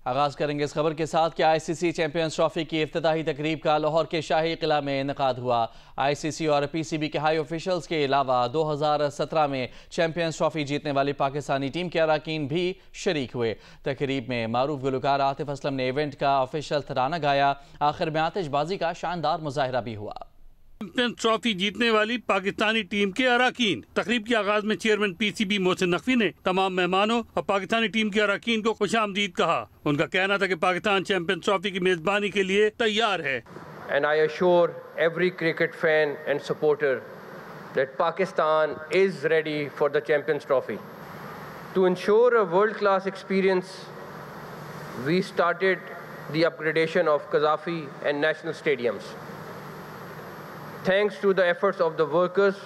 آغاز کریں گے اس خبر کے ساتھ کہ آئی سی سی چیمپئنز ٹرافی کی افتتاحی تقریب کا لاہور کے شاہی قلعہ میں انعقاد ہوا۔ آئی سی سی اور پی سی بی کے ہائی آفیشلز کے علاوہ 2017 میں چیمپئنز ٹرافی جیتنے والی پاکستانی ٹیم کے اراکین بھی شریک ہوئے۔ تقریب میں معروف گلوکار عاطف اسلم نے ایونٹ کا آفیشل ترانہ گایا۔ آخر میں آتش بازی کا شاندار مظاہرہ بھی ہوا۔ چیمپئنز ٹرافی جیتنے والی پاکستانی ٹیم کے اراکین۔ تقریب کے آغاز میں chairman P C B Mohsin Naqvi نے تمام مہمانوں اور پاکستانی ٹیم کے اراکین کو خوش آمدید کہا۔ ان کا کہنا تھا کہ پاکستان چیمپئنز ٹرافی کی میزبانی کے لیے تیار ہے۔ And I assure every cricket fan and supporter that Pakistan is ready for the Champions Trophy. To ensure a world-class experience, we started the upgradation of Qaddafi and national stadiums. Thanks to the efforts of the workers,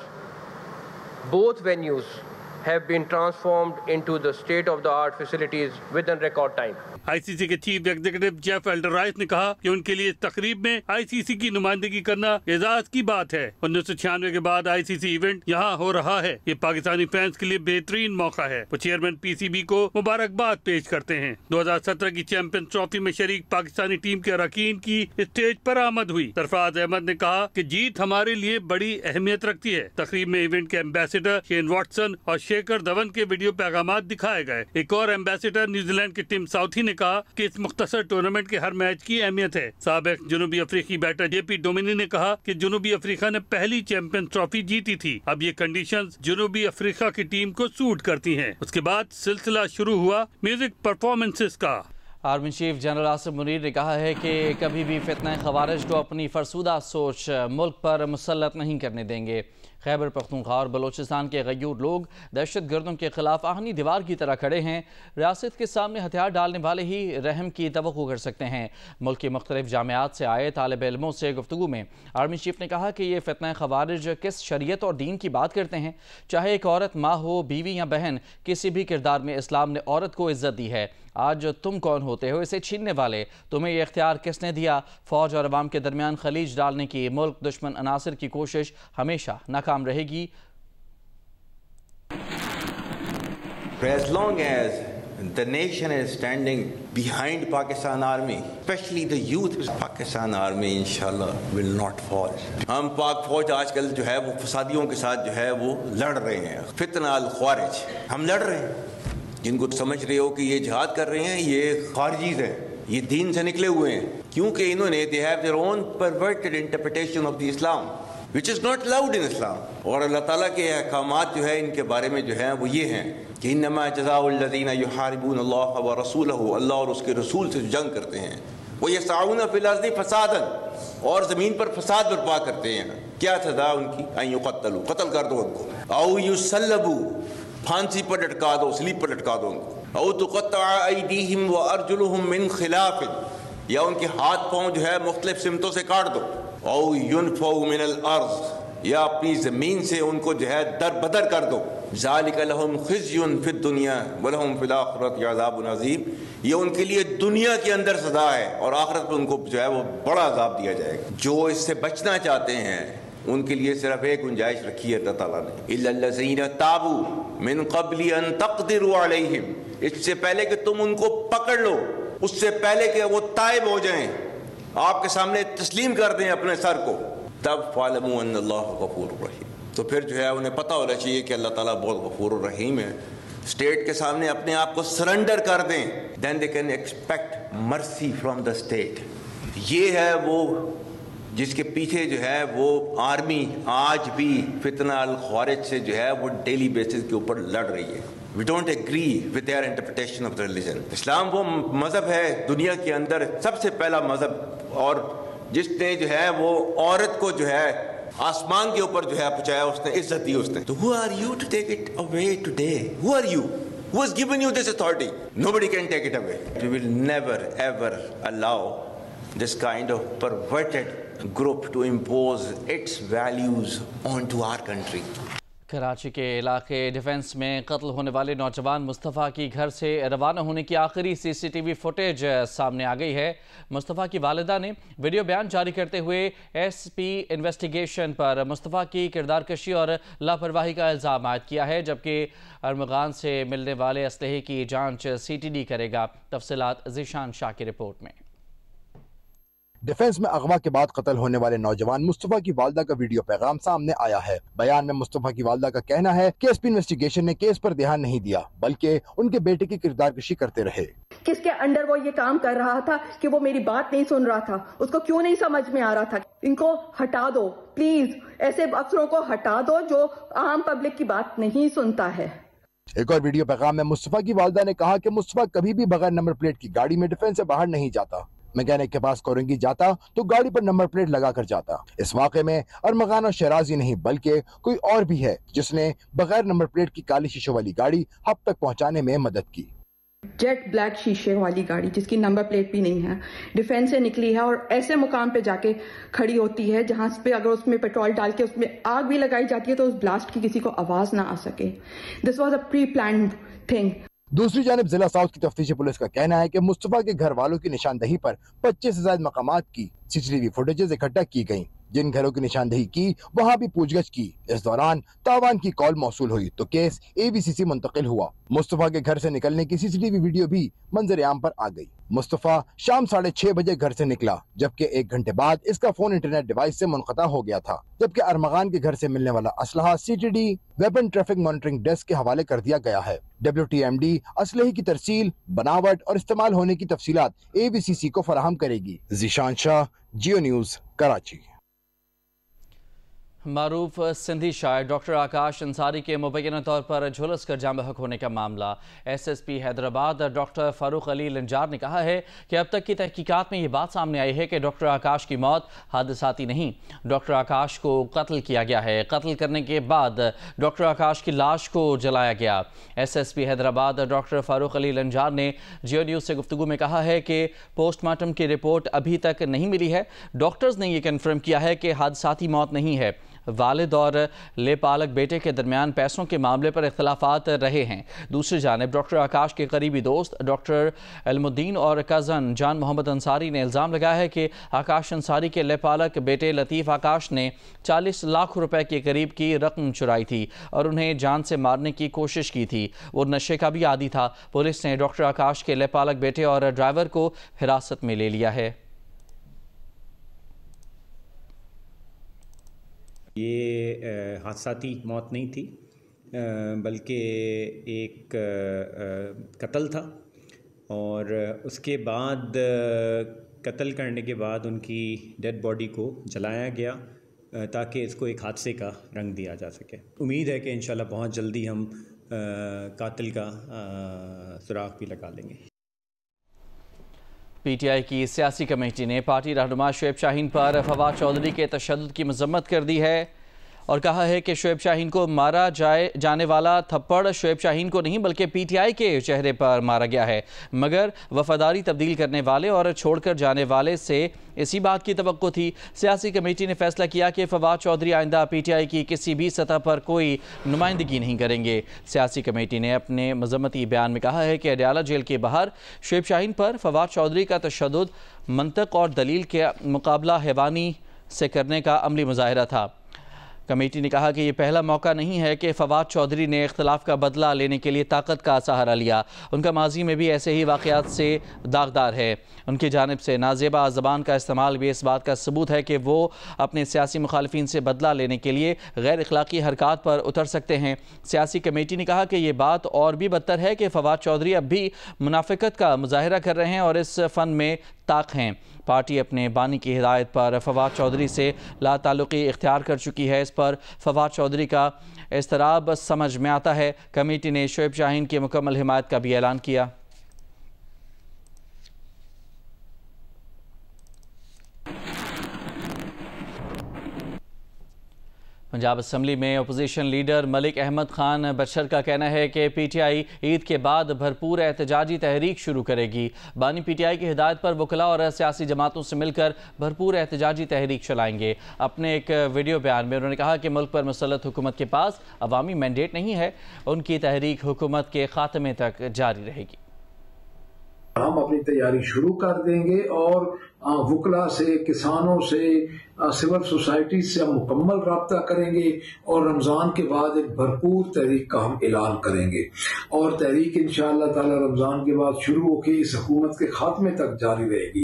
both venues have been transformed into the state-of-the-art facilities within record time. آئی سی سی کے chief executive Jeff ایلڈرائس نے کہا کہ ان کے لیے اس تقریب میں آئی سی سی کی نمائندگی کرنا اعزاز کی بات ہے۔ 1996 کے بعد آئی سی سی ایونٹ یہاں ہو رہا ہے۔ یہ پاکستانی فینس کے لیے بہترین موقع ہے۔ وہ چیئرمین پی سی بی کو مبارکباد پیش کرتے ہیں۔ 2017 کی چیمپئنز ٹرافی میں شریک پاکستانی ٹیم کے اراکین کی اسٹیج پر آمد ہوئی۔ سرفراز احمد نے کہا کہ جیت ہمارے لیے بڑی اہمیت رکھتی ہے۔ تقریب میں ایونٹ کے ایمبیسڈر شین واٹسن اور شیکھر دھون کے ویڈیو پیغامات دکھائے گئے۔ ایک اور ایمبیسڈر نیوزی لینڈ کے ٹیم ساؤتھی نے کہا کہ اس مختصر ٹورنامنٹ کے ہر میچ کی اہمیت ہے۔ سابق جنوبی افریقی بیٹر جے پی ڈومینی نے کہا کہ جنوبی افریقہ نے پہلی چیمپئنز ٹرافی جیتی تھی۔ اب یہ کنڈیشنز جنوبی افریقہ کی ٹیم کو سوٹ کرتی ہیں۔ اس کے بعد سلسلہ شروع ہوا میوزک پرفارمنسز کا۔ Army chief general Asim Munir نے کہا ہے کہ کبھی بھی فتنہ خوارج کو اپنی فرسودہ سوچ ملک پر مسلط نہیں کرنے دیں گے۔ خیبر پختونخوا اور بلوچستان کے غیور لوگ دہشت گردوں کے خلاف آہنی دیوار کی طرح کھڑے ہیں۔ ریاست کے سامنے ہتھیار ڈالنے والے ہی رحم کی توقع کر سکتے ہیں۔ ملک کی مختلف جامعات سے آئے طالب علموں سے گفتگو میں آرمی چیف نے کہا کہ یہ فتنہ خوارج کس شریعت اور دین کی بات کرتے ہیں؟ چاہے ایک عورت ماں ہو، بیوی یا بہن، کسی بھی کردار میں اسلام نے عورت کو عزت دی ہے۔ آج تم کون ہوتے ہو اسے چھیننے والے؟ تمہیں یہ اختیار کس نے دیا؟ فوج اور عوام کے درمیان خلیج ڈالنے کی ملک دشمن عناصر کی کوشش ہمیشہ ناکام رہے گی۔ As long as the nation is standing behind Pakistan Army, especially the youth of Pakistan Army, inshallah will not fall. ہم پاک فوج آج کل جو ہے وہ فسادیوں کے ساتھ جو ہے وہ لڑ رہے ہیں۔ فتنہ الخوارج ہم لڑ رہے ہیں۔ جن کو سمجھ رہے ہو کہ یہ جہاد کر رہے ہیں یہ خارجیز ہیں، یہ دین سے نکلے ہوئے ہیں، کیونکہ انہوں نے they have their own perverted interpretation of the Islam which is not allowed in Islam. اور اللہ تعالیٰ کے احکامات جو ہے ان کے بارے میں جو ہیں وہ یہ ہیں کہ انما جزاء الذین یحاربون اللہ ورسولہ، اللہ اور اس کے رسول سے جنگ کرتے ہیں، ویسعون فی الارض فسادا، اور زمین پر فساد برپا کرتے ہیں، کیا سزا ان کی؟ ان یقتلوا، قتل کر دو ان کو، او یصلبوا، پھانسی پر لٹکا دو، سلیب پر لٹکا دو ان کو، او تقطع ایدیہم وارجلہم من خلاف، یا ان کے ہاتھ پاؤں جو ہے مختلف سمتوں سے کاٹ دو، او ینفوا من الارض، یا اپنی زمین سے ان کو جو ہے در بدر کر دو، ذالک لہم خزی فی الدنیا ولہم فی الآخرۃ عذاب عظیم، یہ ان کے لیے دنیا کے اندر سزا ہے اور آخرت میں ان کو جو ہے وہ بڑا عذاب دیا جائے گا۔ جو اس سے بچنا چاہتے ہیں ان کے لیے صرف ایک گنجائش رکھی ہے اللہ تعالیٰ نے، الا الذین تابوا من قبل ان تقدروا علیہم، اس سے پہلے کہ تم ان کو پکڑ لو، اس سے پہلے کہ وہ تائب ہو جائیں، آپ کے سامنے تسلیم کر دیں اپنے سر کو، تب فاعلموا ان اللہ غفور رحیم، تو پھر جو ہے انہیں پتہ ہونا چاہیے کہ اللہ تعالیٰ بہت غفور الرحیم ہے۔ اسٹیٹ کے سامنے اپنے آپ کو سرنڈر کر دیں، then they can expect mercy from the state۔ یہ ہے وہ جس کے پیچھے جو ہے وہ آرمی آج بھی فتنہ الخوارج سے جو ہے وہ ڈیلی بیسس کے اوپر لڑ رہی ہے۔ We don't agree with their interpretation of the religion۔ اسلام وہ مذہب ہے دنیا کے اندر سب سے پہلا مذہب، اور جس نے جو ہے وہ عورت کو جو ہے آسمان کے اوپر جو ہے پہنچایا، اس نے عزت دی اس نے۔ تو who are you to take it away today? Who are you? Who has given you this authority? Nobody can take it away۔ We will never ever allow this kind of perverted group to impose its values onto our country۔ Karachi کے علاقے defence میں قتل ہونے والے نوجوان مصطفیٰ کی گھر سے روانہ ہونے کی آخری سی سی ٹی وی فوٹیج سامنے آ گئی ہے۔ مصطفیٰ کی والدہ نے ویڈیو بیان جاری کرتے ہوئے ایس پی انویسٹیگیشن پر مصطفیٰ کی کردار کشی اور لاپرواہی کا الزام عائد کیا ہے، جبکہ ارمغان سے ملنے والے اسلحے کی جانچ سی ٹی ڈی کرے گا۔ تفصیلات ذیشان شاہ کی رپورٹ میں۔ ڈیفنس میں اغوا کے بعد قتل ہونے والے نوجوان مصطفیٰ کی والدہ کا ویڈیو پیغام سامنے آیا ہے۔ بیان میں مصطفیٰ کی والدہ کا کہنا ہے کہ ایس پی انویسٹیگیشن نے کیس پر دھیان نہیں دیا، بلکہ ان کے بیٹے کی کردار کشی کرتے رہے۔ کس کے انڈر وہ یہ کام کر رہا تھا کہ وہ میری بات نہیں سن رہا تھا، اس کو کیوں نہیں سمجھ میں آ رہا تھا؟ ان کو ہٹا دو پلیز، ایسے افسروں کو ہٹا دو جو عام پبلک کی بات نہیں سنتا ہے۔ ایک اور ویڈیو پیغام میں مصطفیٰ کی والدہ نے کہا کہ مصطفیٰ کبھی بھی بغیر نمبر پلیٹ کی گاڑی میں ڈیفنس سے باہر نہیں جاتا۔ میکینک کے پاس کورنگی جاتا تو گاڑی پر نمبر پلیٹ لگا کر جاتا۔ اس واقعے میں ارمغان اور شیرازی نہیں بلکہ کوئی اور بھی ہے جس نے بغیر نمبر پلیٹ کی کالی شیشوں والی گاڑی ہب تک پہنچانے میں مدد کی۔ جیٹ بلیک شیشے والی گاڑی جس کی نمبر پلیٹ بھی نہیں ہے، ڈیفنس سے نکلی ہے اور ایسے مقام پہ جا کے کھڑی ہوتی ہے جہاں پہ اگر اس میں پیٹرول ڈال کے اس میں آگ بھی لگائی جاتی ہے تو اس بلاسٹ کی کسی کو آواز نہ آ سکے۔ This was a pre planned thing. دوسری جانب ضلع ساؤتھ کی تفتیشی پولیس کا کہنا ہے کہ مصطفیٰ کے گھر والوں کی نشاندہی پر 25 سے زائد مقامات کی سی سی ٹی وی فوٹیجز اکٹھا کی گئیں۔ جن گھروں کی نشاندہی کی وہاں بھی پوچھ گچھ کی۔ اس دوران تاوان کی کال موصول ہوئی تو کیس اے بی سی سی منتقل ہوا۔ مصطفیٰ کے گھر سے نکلنے کی سی سی ٹی وی ویڈیو بھی منظر عام پر آ گئی۔ مصطفیٰ شام 6:30 بجے گھر سے نکلا، جبکہ 1 گھنٹے بعد اس کا فون انٹرنیٹ ڈیوائس سے منقطع ہو گیا تھا، جبکہ ارمغان کے گھر سے ملنے والا اسلحہ C T D weapon traffic monitoring desk کے حوالے کر دیا گیا ہے۔ WTMD اسلحے کی ترسیل، بناوٹ اور استعمال ہونے کی تفصیلات ABCC کو فراہم کرے گی۔ ذیشان شاہ، جیو نیوز، کراچی۔ معروف سندھی شاعر ڈاکٹر آکاش انصاری کے مبینہ طور پر جھلس کر جاں بحق ہونے کا معاملہ SSP حیدرآباد ڈاکٹر فاروق علی لنجار نے کہا ہے کہ اب تک کی تحقیقات میں یہ بات سامنے آئی ہے کہ ڈاکٹر آکاش کی موت حادثاتی نہیں، ڈاکٹر آکاش کو قتل کیا گیا ہے۔ قتل کرنے کے بعد ڈاکٹر آکاش کی لاش کو جلایا گیا۔ SSP حیدرآباد ڈاکٹر فاروق علی لنجار نے جیو نیوز سے گفتگو میں کہا ہے کہ پوسٹ مارٹم کی رپورٹ ابھی تک نہیں ملی ہے۔ ڈاکٹرز نے یہ کنفرم کیا ہے کہ حادثاتی موت نہیں ہے۔ والد اور لے پالک بیٹے کے درمیان پیسوں کے معاملے پر اختلافات رہے ہیں۔ دوسری جانب ڈاکٹر آکاش کے قریبی دوست ڈاکٹر علم الدین اور کزن جان محمد انصاری نے الزام لگایا ہے کہ آکاش انصاری کے لے پالک بیٹے لطیف آکاش نے 40 لاکھ روپے کے قریب کی رقم چرائی تھی اور انہیں جان سے مارنے کی کوشش کی تھی۔ وہ نشے کا بھی عادی تھا۔ پولیس نے ڈاکٹر آکاش کے لے پالک بیٹے اور ڈرائیور کو حراست میں لے لیا ہے۔ یہ حادثاتی موت نہیں تھی، بلکہ ایک قتل تھا، اور اس کے بعد قتل کرنے کے بعد ان کی ڈیڈ باڈی کو جلایا گیا تاکہ اس کو ایک حادثے کا رنگ دیا جا سکے۔ امید ہے کہ انشاءاللہ بہت جلدی ہم قاتل کا سراغ بھی لگا لیں گے۔ PTI کی سیاسی کمیٹی نے پارٹی رہنما شعیب شاہین پر فواد چودھری کے تشدد کی مذمت کر دی ہے اور کہا ہے کہ شعیب شاہین کو مارا جانے والا تھپڑ شعیب شاہین کو نہیں بلکہ PTI کے چہرے پر مارا گیا ہے، مگر وفاداری تبدیل کرنے والے اور چھوڑ کر جانے والے سے اسی بات کی توقع تھی۔ سیاسی کمیٹی نے فیصلہ کیا کہ فواد چودھری آئندہ PTI کی کسی بھی سطح پر کوئی نمائندگی نہیں کریں گے۔ سیاسی کمیٹی نے اپنے مذمتی بیان میں کہا ہے کہ اڈیالہ جیل کے باہر شعیب شاہین پر فواد چودھری کا تشدد منطق اور دلیل کے مقابلہ حیوانی سے کرنے کا عملی مظاہرہ تھا۔ کمیٹی نے کہا کہ یہ پہلا موقع نہیں ہے کہ فواد چودھری نے اختلاف کا بدلہ لینے کے لیے طاقت کا سہارا لیا۔ ان کا ماضی میں بھی ایسے ہی واقعات سے داغدار ہے۔ ان کی جانب سے نازیبا زبان کا استعمال بھی اس بات کا ثبوت ہے کہ وہ اپنے سیاسی مخالفین سے بدلہ لینے کے لیے غیر اخلاقی حرکات پر اتر سکتے ہیں۔ سیاسی کمیٹی نے کہا کہ یہ بات اور بھی بدتر ہے کہ فواد چودھری اب بھی منافقت کا مظاہرہ کر رہے ہیں اور اس فن میں طاق ہیں۔ پارٹی اپنے بانی کی ہدایت پر فواد چودھری سے لا تعلقی اختیار کر چکی ہے۔ اس پر فواد چودھری کا اضطراب سمجھ میں آتا ہے۔ کمیٹی نے شعیب شاہین کی مکمل حمایت کا بھی اعلان کیا۔ पंजाब असम्बली में अपोजिशन लीडर मलिक अहमद खान बशर का कहना है कि PTI ईद के बाद भरपूर एहतजाजी तहरीक शुरू करेगी। बानी PTI की हिदायत पर वकला और सियासी जमातों से मिलकर भरपूर एहतजाजी तहरीक चलाएंगे। अपने एक वीडियो बयान में उन्होंने कहा कि मुल्क पर मुसल्लत हुकूमत के पास अवामी मैंडेट नहीं है, उनकी तहरीक हुकूमत के खात्मे तक जारी रहेगी। हम अपनी तैयारी शुरू कर देंगे और वकला से, किसानों से, सिविल सोसाइटी से हम मुकम्मल रब्ता करेंगे और रमज़ान के बाद एक भरपूर तहरीक का हम ऐलान करेंगे और तहरीक इंशाअल्लाह ताला रमज़ान के बाद शुरू होकर इस हुकूमत के खात्मे तक जारी रहेगी।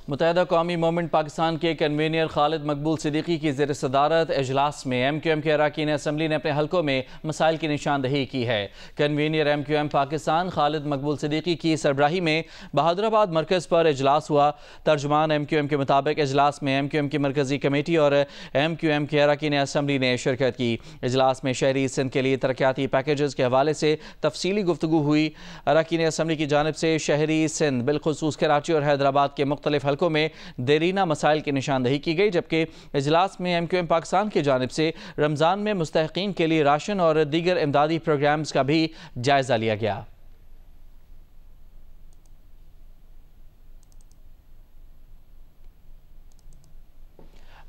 मुत्तहिदा कौमी मूवमेंट पाकिस्तान के कन्वीनर खालिद मकबूल सिद्दीकी की ज़ेर सदारत इजलास में MQM के अरकान असम्बली ने अपने हलकों में मसाइल की निशानदही की है। कन्वीनर MQM पाकिस्तान खालिद मकबूल सिद्दीकी की सरबराही में बहादुराबाद मरकज़ पर इजलास हुआ। तर्जुमान MQM के मुताबिक इजलास में MQM की मरकज़ी कमेटी और MQM के अरकान असम्बली ने शिरकत की। इजलास में शहरी सिंध के लिए तरक्याती पैकेजेस के हवाले से तफसीली गुफ्तगू हुई। अरकान असम्बली की जानिब से शहरी सिंध बिलखुसूस कराची और हैदराबाद के मुख्तलिफ हलकों में देरीना मसाइल की निशानदही की गई, जबकि इजलास में MQM पाकिस्तान की जानिब से रमज़ान में मुस्तहिकीन के लिए राशन और दीगर इमदादी प्रोग्राम्स का भी जायजा लिया गया।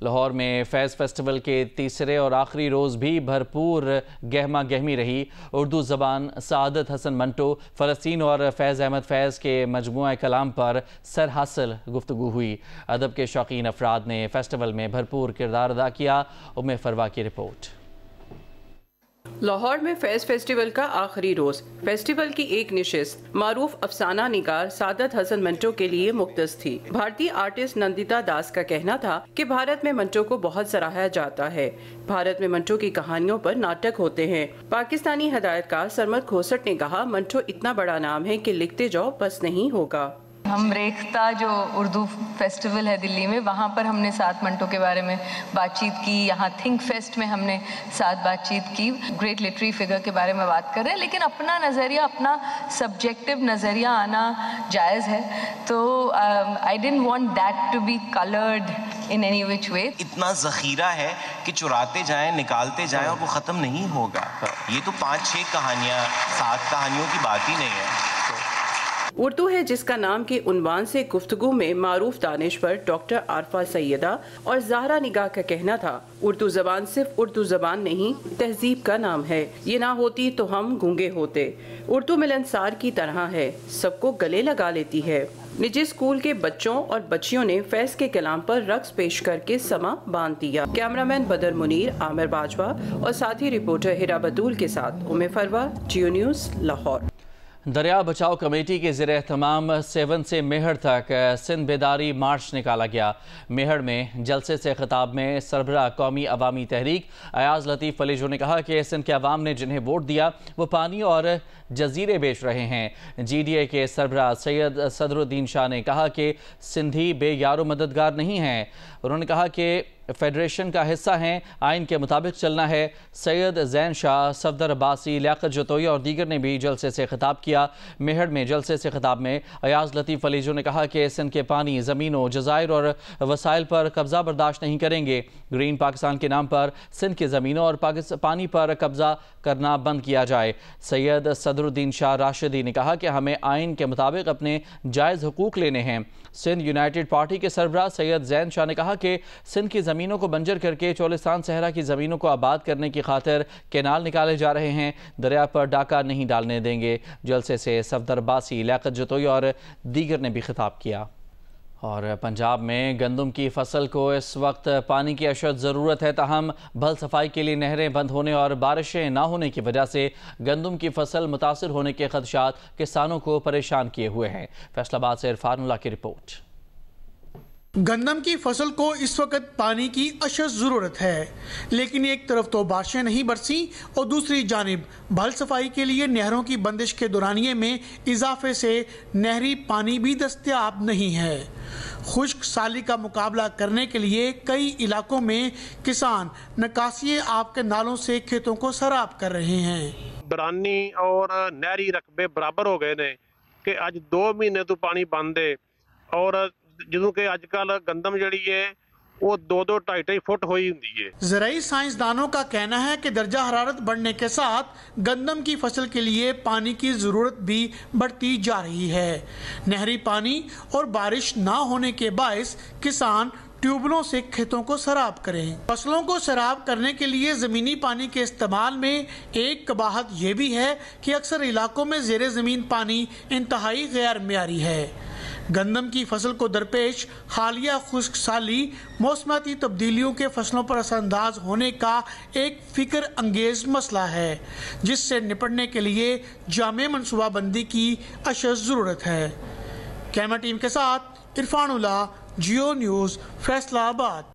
लाहौर में फैज़ फेस्टिवल के तीसरे और आखिरी रोज़ भी भरपूर गहमा गहमी रही। उर्दू ज़बान सादत हसन मंटो, फ़लस्तीन और फैज़ अहमद फैज़ के मजमूआ कलाम पर सरहासिल गुफ्तगू हुई। अदब के शौकीन अफराद ने फेस्टिवल में भरपूर किरदार अदा किया। उम्मे फरवा की रिपोर्ट। लाहौर में फैज़ फेस्टिवल का आखिरी रोज फेस्टिवल की एक निशिस्त मारूफ अफसाना निगार सादत हसन मंटो के लिए मुख्तस थी। भारतीय आर्टिस्ट नंदिता दास का कहना था कि भारत में मंटो को बहुत सराहा जाता है। भारत में मंटो की कहानियों पर नाटक होते हैं। पाकिस्तानी हिदायतकार सरमद खोसट ने कहा, मंटो इतना बड़ा नाम है कि लिखते जाओ बस नहीं होगा। हम रेख्ता जो उर्दू फेस्टिवल है दिल्ली में, वहाँ पर हमने साथ मंटो के बारे में बातचीत की। यहाँ थिंक फेस्ट में हमने साथ बातचीत की। ग्रेट लिटरेरी फिगर के बारे में बात कर रहे हैं, लेकिन अपना नज़रिया, अपना सब्जेक्टिव नज़रिया आना जायज़ है। तो I didn't want that to be coloured in any which way. इतना ज़ख़ीरा है कि चुराते जाएं, निकालते जाएं और वो ख़त्म नहीं होगा। ये तो 5-6 कहानियाँ, 7 कहानियों की बात ही नहीं है। उर्दू है जिसका नाम के उन्वान से गुफ्तगू में मारूफ दानिश्वर डॉक्टर आरफा सैयदा और ज़हरा निगाह का कहना था, उर्दू ज़बान सिर्फ उर्दू ज़बान नहीं, तहजीब का नाम है। ये ना होती तो हम गूंगे होते। उर्दू मिलनसार की तरह है, सबको गले लगा लेती है। निजी स्कूल के बच्चों और बच्चियों ने फैज़ के कलाम पर रक्स पेश करके समा बांध दिया। कैमरामैन बदर मुनीर, आमिर बाजवा और साथी रिपोर्टर हिरा बतूल के साथ उम्मे फरवा, जियो न्यूज़, लाहौर। दरिया बचाओ कमेटी के ज़ेर एहतमाम 7 से मेहड़ तक सिंध बेदारी मार्च निकाला गया। मेहड़ में जलसे से खिताब में सरबराह कौमी अवामी तहरीक अयाज लतीफ़ फलीजो ने कहा कि सिंध के अवाम ने जिन्हें वोट दिया वो पानी और जजीरे बेच रहे हैं। GDA के सरबराह सैयद सदरुद्दीन शाह ने कहा कि सिंधी बेयारो मददगार नहीं हैं। उन्होंने कहा कि फेडरेशन का हिस्सा हैं, आइन के मुताबिक चलना है। सैयद जैन शाह, सफदर अब्बासी, लियाकत जतोई और दीगर ने भी जलसे से खिताब किया। मेहड़ में जलसे से खिताब में अयाज लतीफ़ फलीजो ने कहा कि सिंध के पानी, ज़मीनों, जज़ायर और वसाइल पर कब्ज़ा बर्दाश्त नहीं करेंगे। ग्रीन पाकिस्तान के नाम पर सिंध की ज़मीनों और पानी पर कब्ज़ा करना बंद किया जाए। सैयद सदरुद्दीन शाह राशिदी ने कहा कि हमें आइन के मुताबिक अपने जायज़ हुकूक लेने हैं। सिंध यूनाइटेड पार्टी के सरबराह सैयद जैन शाह ने कहा कि सिंध की ज़मीनों को बंजर करके चोलिस्तान सहरा की ज़मीनों को आबाद करने की खातिर कैनाल निकाले जा रहे हैं। दरिया पर डाका नहीं डालने देंगे। जलसे से सफदर अब्बासी, लियाकत जतोई और दीगर ने भी खिताब किया। और पंजाब में गंदम की फसल को इस वक्त पानी की अशद ज़रूरत है, ताहम भल सफाई के लिए नहरें बंद होने और बारिशें ना होने की वजह से गंदम की फसल मुतासर होने के खदशात किसानों को परेशान किए हुए हैं। फैसलाबाद से इरफानुल्लाह की रिपोर्ट। गंदम की फसल को इस वक्त पानी की अशद ज़रूरत है, लेकिन एक तरफ तो बारिशें नहीं बरसी और दूसरी जानिब भल सफाई के लिए नहरों की बंदिश के दौरानिए में इजाफे से नहरी पानी भी दस्तयाब नहीं है। खुश्क साली का मुकाबला करने के लिए कई इलाकों में किसान निकासी आब के नालों से खेतों को सराब कर रहे हैं। दरानी और नहरी रकबे बराबर हो गए ने कि अज 2 महीने तो पानी बंद है और ਜਦੋਂ ਕਿ ਅੱਜ ਕੱਲ ਗੰਦਮ ਜਿਹੜੀ ਹੈ वो 2-2 फुट हुई हुंदी है। ज़राई साइंसदानों का कहना है कि दर्जा हरारत बढ़ने के साथ गंदम की फसल के लिए पानी की ज़रूरत भी बढ़ती जा रही है। नहरी पानी और बारिश ना होने के बायस किसान ट्यूबलों से खेतों को सैराब करें। फसलों को सैराब करने के लिए ज़मीनी पानी के इस्तेमाल में एक कबाहत ये भी है कि अक्सर इलाकों में ज़ेरे ज़मीन पानी इंतहाई गैर मियारी है। गंदम की फसल को दरपेश हालिया खुश्क साली मौसमाती तब्दीलियों के फसलों पर असरअंदाज होने का एक फिक्र अंगेज मसला है, जिससे निपटने के लिए जामे मनसूबाबंदी की अशद ज़रूरत है। कैमरा टीम के साथ Irfanullah, Geo news, Faisalabad.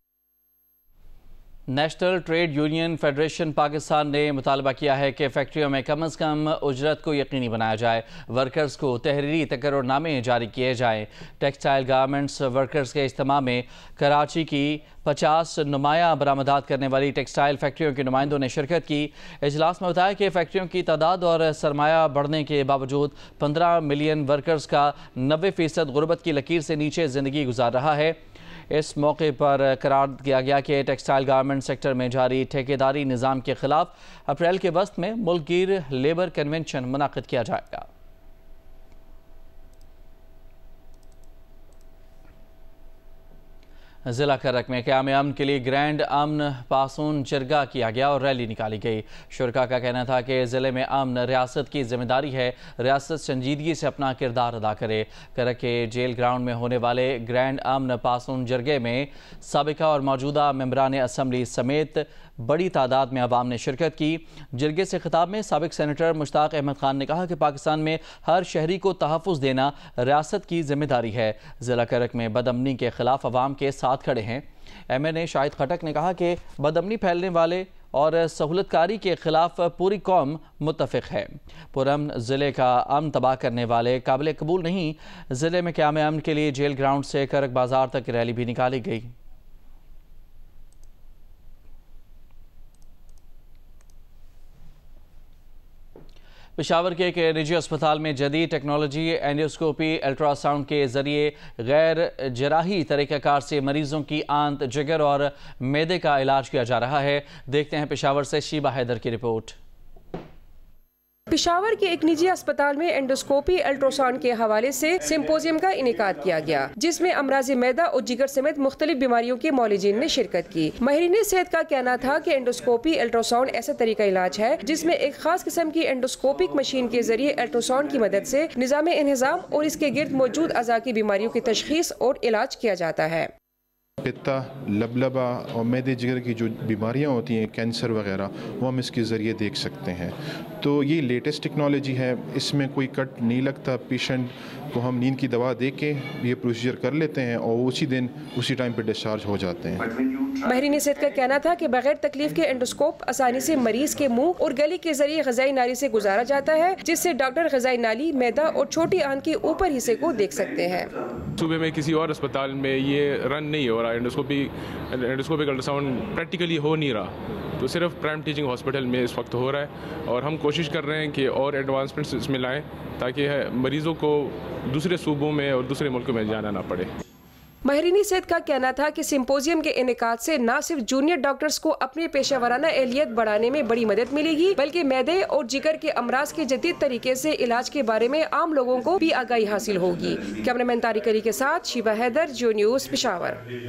National trade union federation Pakistan ने मुतालबा किया है कि फैक्ट्रियों में कम अज़ कम उजरत को यकीनी बनाया जाए, वर्कर्स को तहरीरी तकर्रुरनामे जारी किए जाएँ। टेक्सटाइल गारमेंट्स वर्कर्स के इज्तिमा में कराची की 50 नुमाया बरामदात करने वाली टेक्सटाइल फैक्ट्रियों के नुमाइंदों ने शिरकत की। इजलास में बताया कि फैक्ट्रियों की तादाद और सरमाया बढ़ने के बावजूद 15 मिलियन वर्कर्स का 90% गुर्बत की लकीर से नीचे ज़िंदगी गुजार रहा है। इस मौके पर करार किया गया कि टेक्सटाइल गारमेंट सेक्टर में जारी ठेकेदारी निज़ाम के खिलाफ अप्रैल के वस्त में मुल्कगीर लेबर कन्वेंशन मुनाकिद किया जाएगा। ज़िला करक में क़याम अमन के लिए ग्रैंड अमन पासून चरगा किया गया और रैली निकाली गई। शुरका का कहना था कि ज़िले में अमन रियासत की जिम्मेदारी है, रियासत संजीदगी से अपना किरदार अदा करे। करक के जेल ग्राउंड में होने वाले ग्रैंड अमन पासून जरगे में साबिका और मौजूदा मेंबरान असम्बली समेत बड़ी तादाद में अवाम ने शिरकत की। जरगे से खिताब में साबिक सेनेटर मुश्ताक अहमद खान ने कहा कि पाकिस्तान में हर शहरी को तहफ़्फ़ुज़ देना रियासत की जिम्मेदारी है। ज़िला करक में बदअमनी के खिलाफ अवाम के साथ खड़े हैं। MNA शाहिद खटक ने कहा कि बदअमनी फैलने वाले और सहूलतकारी के खिलाफ पूरी कौम मुत्तफ़िक है। पुरअमन ज़िले का अमन तबाह करने वाले काबिल कबूल नहीं। ज़िले में क़याम अमन के लिए जेल ग्राउंड से करक बाजार तक रैली भी निकाली गई। पेशावर के एक निजी अस्पताल में जदीद टेक्नोलॉजी एंडोस्कोपी अल्ट्रासाउंड के ज़रिए गैर जराही तरीक़ाकार से मरीज़ों की आंत, जिगर और मैदे का इलाज किया जा रहा है। देखते हैं पेशावर से शीबा हैदर की रिपोर्ट। पेशावर के एक निजी अस्पताल में एंडोस्कोपी अल्ट्रासाउंड के हवाले से सिम्पोजियम का इनेकाद किया गया, जिसमें अमराज़ मैदा और जिगर समेत मुख्तलिफ बीमारियों के मौलिजीन ने शिरकत की। माहिरीन सेहत का कहना था कि एंडोस्कोपी अल्ट्रासाउंड ऐसा तरीका इलाज है जिसमें एक खास किस्म की एंडोस्कोपिक मशीन के जरिए अल्ट्रासाउंड की मदद से निज़ाम इंहिज़ाम और इसके गिर्द मौजूद अज़ा की बीमारियों की तशख़ीस और इलाज किया जाता है। पित्ता, लबलबा और मैदे जिगर की जो बीमारियां होती हैं, कैंसर वगैरह, वो हम इसके ज़रिए देख सकते हैं। तो ये लेटेस्ट टेक्नोलॉजी है, इसमें कोई कट नहीं लगता। पेशेंट को हम नींद की दवा दे के ये प्रोसीजर कर लेते हैं और उसी दिन उसी टाइम पे डिस्चार्ज हो जाते हैं। माहिरीन सेहत का कहना था कि बगैर तकलीफ के एंडोस्कोप आसानी से मरीज के मुंह और गले के जरिए ग़िज़ाई नाली से गुजारा जाता है, जिससे डॉक्टर ग़िज़ाई नाली, मैदा और छोटी आंत के ऊपर हिस्से को देख सकते हैं। सूबे में किसी और अस्पताल में ये रन नहीं हो रहा, एंडोस्कोपिक अल्ट्रासाउंड प्रैक्टिकली हो नहीं रहा, तो सिर्फ प्राइम टीचिंग हॉस्पिटल में इस वक्त हो रहा है और हम कोशिश कर रहे हैं कि और एडवांसमेंट्स इसमें लाएं ताकि मरीज़ों को दूसरे सूबों में और दूसरे मुल्कों में जाना ना पड़े। माहिरीन सेहत का कहना था कि सिम्पोजियम के इनेकाद से न सिर्फ जूनियर डॉक्टर्स को अपने पेशेवराना एहलियत बढ़ाने में बड़ी मदद मिलेगी, बल्कि मैदे और जिगर के अमराज के जदीद तरीके से इलाज के बारे में आम लोगों को भी आगाही हासिल होगी। कैमरामैन तारिक अली के साथ शीबा हैदर, जियो न्यूज़, पेशावर।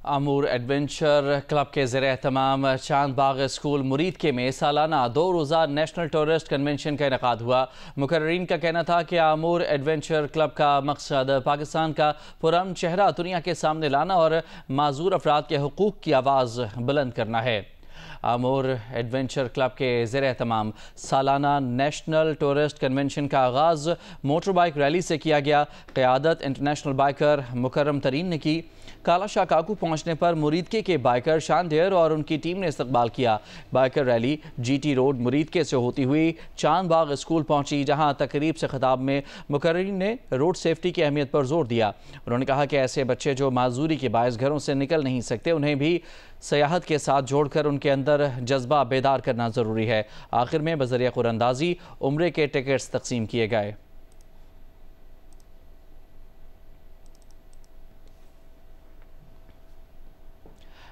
आमूर एडवेंचर क्लब के ज़रिए एहतमाम चांद बाग स्कूल मुरीदके में सालाना 2 रोज़ा नेशनल टूरिस्ट कन्वेंशन का इनेकाद हुआ। मुकर्रीन का कहना था कि आमूर एडवेंचर क्लब का मकसद पाकिस्तान का पुरअमन चेहरा दुनिया के सामने लाना और माजूर अफराद के हुकूक की आवाज़ बुलंद करना है। आमूर एडवेंचर क्लब के ज़रिए एहतमाम सालाना नेशनल टूरिस्ट कन्वेंशन का आगाज़ मोटर बाइक रैली से किया गया। क़यादत इंटरनेशनल बाइकर मुकर्रम तरीन ने की। काला शाह काकू पहुँचने पर मुरीदके के बाइकर शानदेर और उनकी टीम ने इस्तकबाल किया। Biker rally GT road Muridke से होती हुई चांद बाग स्कूल पहुँची, जहाँ तकरीब से खिताब में मुकर्रीन ने रोड सेफ्टी की अहमियत पर जोर दिया। उन्होंने कहा कि ऐसे बच्चे जो माजूरी के बायस घरों से निकल नहीं सकते, उन्हें भी सियाहत के साथ जोड़कर उनके अंदर जज्बा बेदार करना ज़रूरी है। आखिर में बज़रिया कुरअंदाज़ी उम्रे के टिकट्स तकसीम किए गए।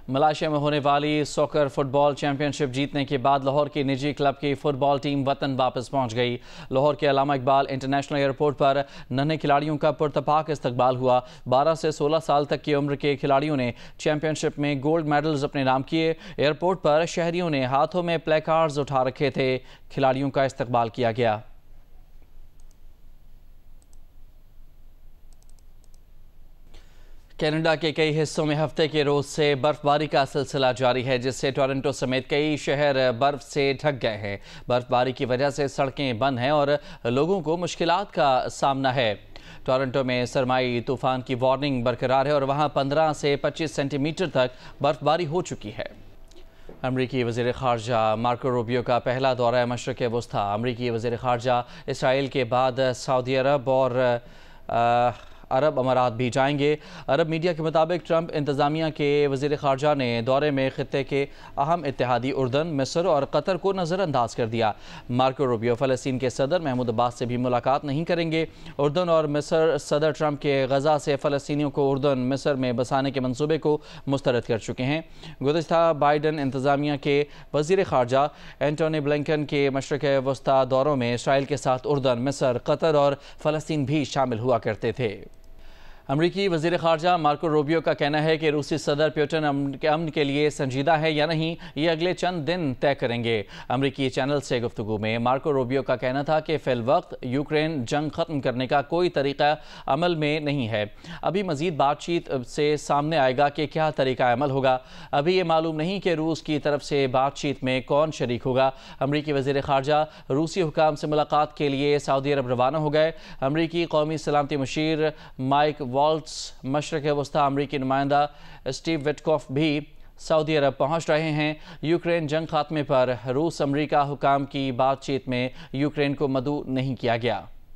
मलेशिया में होने वाली सॉकर फुटबॉल चैंपियनशिप जीतने के बाद लाहौर की निजी क्लब की फुटबॉल टीम वतन वापस पहुंच गई। लाहौर के अल्लामा इकबाल इंटरनेशनल एयरपोर्ट पर नन्हे खिलाड़ियों का पुरतपाक इस्तकबाल हुआ। 12 से 16 साल तक की उम्र के खिलाड़ियों ने चैंपियनशिप में गोल्ड मेडल्स अपने नाम किए। एयरपोर्ट पर शहरियों ने हाथों में प्ले कार्ड्स उठा रखे थे। खिलाड़ियों का इस्तकबाल किया गया। कनाडा के कई हिस्सों में हफ्ते के रोज से बर्फबारी का सिलसिला जारी है, जिससे टोरंटो समेत कई शहर बर्फ से ढक गए हैं। बर्फबारी की वजह से सड़कें बंद हैं और लोगों को मुश्किलात का सामना है। टोरंटो में सरमाई तूफान की वार्निंग बरकरार है और वहां 15 से 25 सेंटीमीटर तक बर्फबारी हो चुकी है। अमरीकी वज़ीर ख़ारजा मार्को रूबियो का पहला दौरा मशरिक़ वस्ता। अमरीकी वज़ीर ख़ारजा इसराइल के बाद सऊदी अरब और अरब अमारात भी जाएंगे। अरब मीडिया के मुताबिक ट्रंप इंतज़ामिया के वज़ीर ख़ारजा ने दौरे में ख़ित्ते के अहम इत्तेहादी उर्दन, मिस्र और कतर को नज़रअंदाज कर दिया। मार्को रूबियो फ़लस्तीन के सदर महमूद अब्बास से भी मुलाकात नहीं करेंगे। उर्दन और मिस्र सदर ट्रंप के गज़ा से फ़लस्तीनियों को उर्दन मिस्र में बसाने के मंसूबे को मुस्तरद कर चुके हैं। गुज़िश्ता बाइडन इंतज़ामिया के वज़ीर ख़ारजा एंटोनी ब्लिंकन के मशरिक़ वस्ता दौरों में इसराइल के साथ उर्दन, मिस्र, कतर और फ़लस्तीन भी शामिल हुआ करते थे। अमरीकी वज़ीर ख़ारजा मार्को रूबियो का कहना है कि रूसी सदर पुतिन अमन के लिए संजीदा है या नहीं, ये अगले चंद दिन तय करेंगे। अमरीकी चैनल से गुफ्तगू में मार्को रूबियो का कहना था कि फ़िल वक्त यूक्रेन जंग ख़त्म करने का कोई तरीक़ा अमल में नहीं है। अभी मज़ीद बातचीत से सामने आएगा कि क्या तरीक़ा अमल होगा। अभी ये मालूम नहीं कि रूस की तरफ से बातचीत में कौन शरीक होगा। अमरीकी वज़ीर ख़ारजा रूसी हुकाम से मुलाकात के लिए सऊदी अरब रवाना हो गए। अमरीकी कौमी सलामती मुशीर माइक वॉल्ट्स, मशरिक़ वस्ता अमरीकी नुमाइंदा स्टीव विटकॉफ भी सऊदी अरब पहुंच रहे हैं। यूक्रेन जंग खात्मे पर रूस अमरीका हुकाम की बातचीत में यूक्रेन को मदऊ नहीं किया गया।